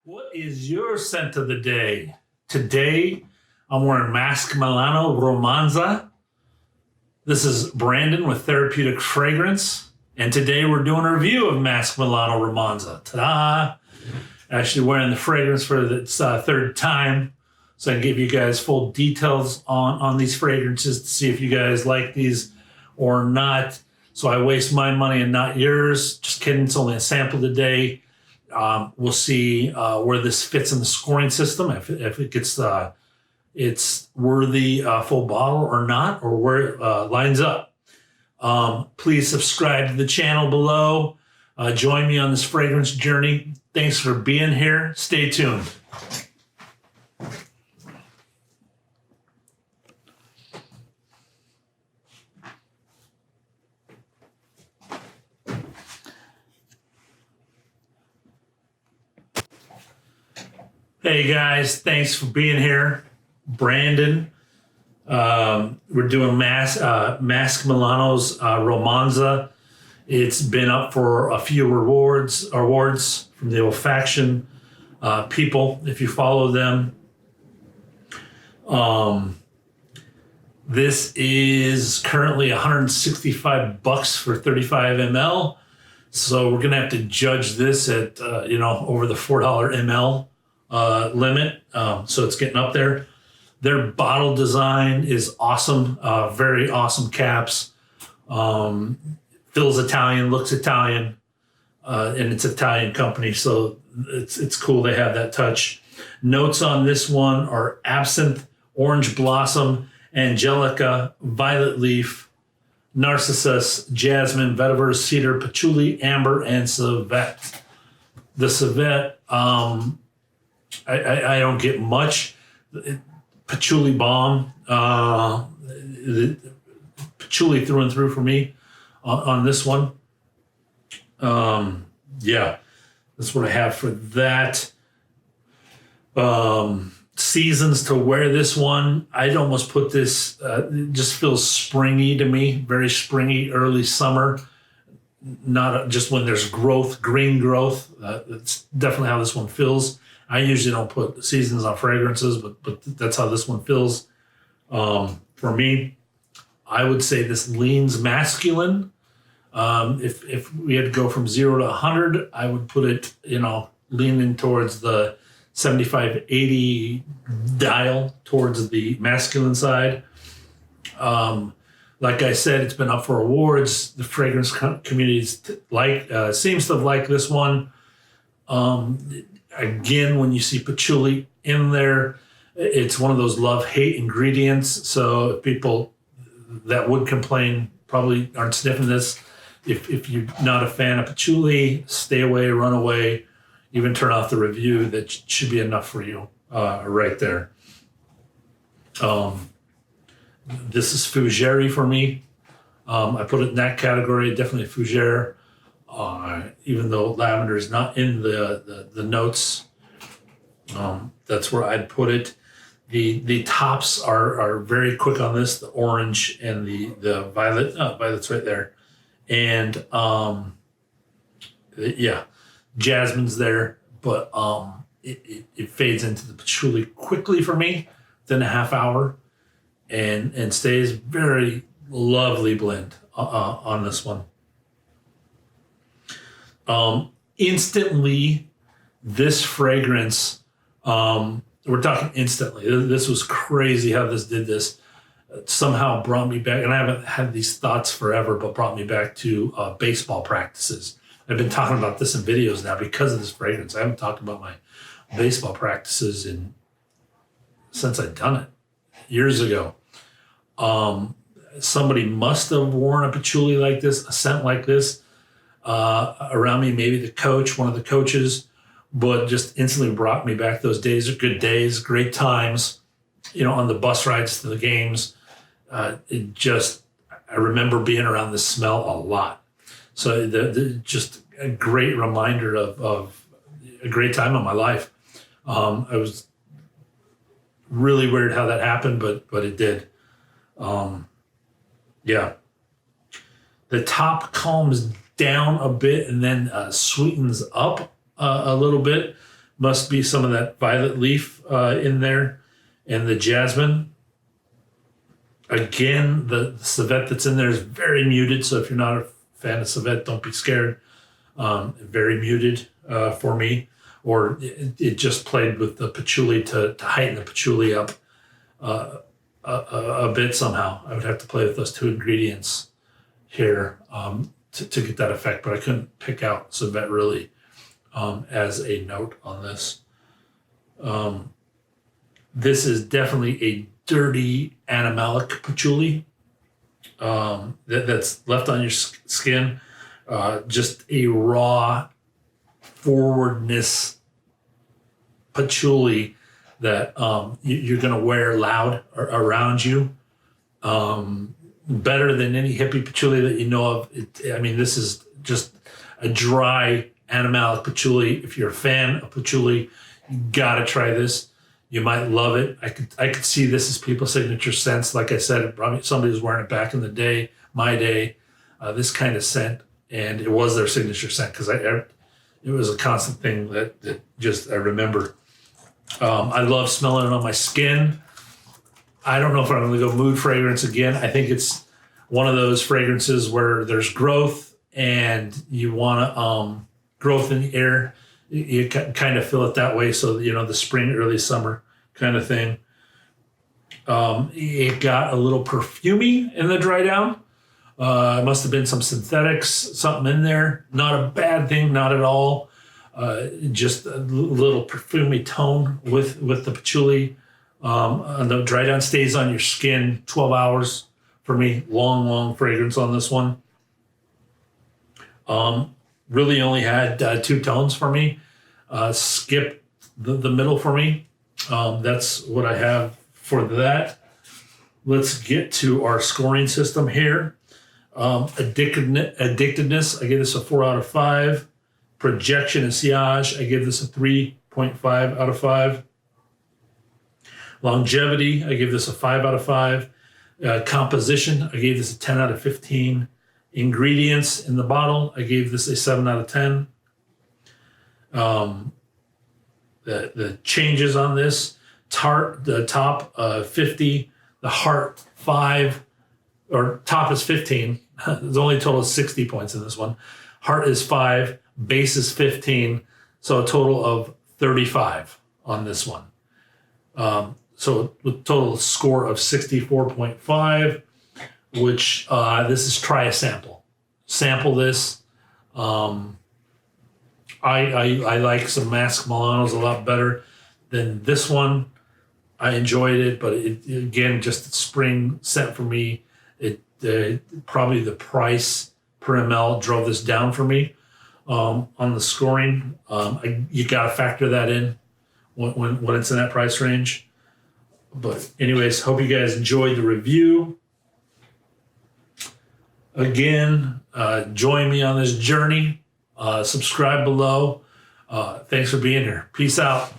What is your scent of the day? Today, I'm wearing Masque Milano Romanza. This is Brandon with Therapeutic Fragrance. And today we're doing a review of Masque Milano Romanza. Ta-da! Actually wearing the fragrance for the third time. So I can give you guys full details on these fragrances to see if you guys like these or not. So I waste my money and not yours. Just kidding, it's only a sample today. We'll see where this fits in the scoring system, if it gets it's worthy full bottle or not, or where it lines up. Please subscribe to the channel below. Join me on this fragrance journey. Thanks for being here. Stay tuned. Hey guys, thanks for being here. Brandon. We're doing Masque Milano's Romanza. It's been up for a few awards from the olfaction people, if you follow them. This is currently $165 for 35 ml. So we're gonna have to judge this at over the $4 ml limit. So it's getting up there. Their bottle design is awesome. Very awesome caps. Feels Italian, looks Italian, and it's an Italian company, so it's cool they have that touch. Notes on this one are absinthe, orange blossom, angelica, violet leaf, narcissus, jasmine, vetiver, cedar, patchouli, amber, and civet. The civet, I don't get much. Patchouli bomb. Patchouli through and through for me on this one. Yeah, that's what I have for that. Seasons to wear this one. I'd almost put this, it just feels springy to me. Very springy, early summer. Not just when there's growth, green growth. That's definitely how this one feels. I usually don't put seasons on fragrances, but that's how this one feels. For me, I would say this leans masculine. If we had to go from 0 to 100, I would put it, leaning towards the 75, 80 dial towards the masculine side. Like I said, it's been up for awards. The fragrance community seems to like this one. Again, when you see patchouli in there, it's one of those love-hate ingredients. So people that would complain probably aren't sniffing this. If you're not a fan of patchouli, stay away, run away, even turn off the review. That should be enough for you right there. This is fougere for me. I put it in that category, definitely fougere. Even though lavender is not in the notes, that's where I'd put it. The tops are very quick on this, the orange and the violet. Violet's right there. And yeah, jasmine's there, but it fades into the patchouli quickly for me within a half hour, and stays very lovely blend on this one. Instantly, this fragrance, we're talking instantly. This was crazy how this did this. Somehow brought me back, and I haven't had these thoughts forever, but brought me back to baseball practices. I've been talking about this in videos now because of this fragrance. I haven't talked about my baseball practices since I'd done it years ago. Somebody must have worn a patchouli like this, a scent like this, around me, maybe the coach, one of the coaches, but just instantly brought me back. Those days are good days, great times, on the bus rides to the games. I remember being around this smell a lot. So just a great reminder of a great time in my life. I was really weird how that happened, but it did. Yeah. The top calms down a bit and then sweetens up a little bit, Must be some of that violet leaf in there, and the jasmine. Again, the civet that's in there is very muted, so if you're not a fan of civet, don't be scared. Very muted for me, or it just played with the patchouli to heighten the patchouli up a bit somehow. I would have to play with those two ingredients here to get that effect, but I couldn't pick out civet really as a note on this. This is definitely a dirty animalic patchouli that's left on your skin. Just a raw forwardness patchouli that you're going to wear loud around you. Better than any hippie patchouli that you know of. This is just a dry animalic patchouli. If you're a fan of patchouli, you got to try this. You might love it. I could see this as people's signature scents. Like I said, probably somebody was wearing it back in the day, my day, this kind of scent. And it was their signature scent because it was a constant thing that just I remember. I love smelling it on my skin. I don't know if I'm going to go mood fragrance again. I think it's one of those fragrances where there's growth and you want to growth in the air. You kind of feel it that way. So, the spring, early summer kind of thing. It got a little perfumey in the dry down. It must have been some synthetics, something in there. Not a bad thing, not at all. Just a little perfumey tone with the patchouli. And the dry down stays on your skin 12 hours for me. Long fragrance on this one. Really only had 2 tones for me. Skip the middle for me. That's what I have for that. Let's get to our scoring system here. Addictiveness, I give this a 4 out of 5. Projection and sillage, I give this a 3.5 out of 5. Longevity, I give this a 5 out of 5. Composition, I gave this a 10 out of 15. Ingredients in the bottle, I gave this a 7 out of 10. The changes on this, the top 50, the heart 5, or top is 15. There's only a total of 60 points in this one. Heart is 5, base is 15, so a total of 35 on this one. So with total score of 64.5, which this is try a sample. Sample this. I like some Masque Milanos a lot better than this one. I enjoyed it, but again, just a spring scent for me. Probably the price per ml drove this down for me on the scoring. You got to factor that in when it's in that price range. But anyways, hope you guys enjoyed the review. Again, join me on this journey. Subscribe below. Thanks for being here. Peace out.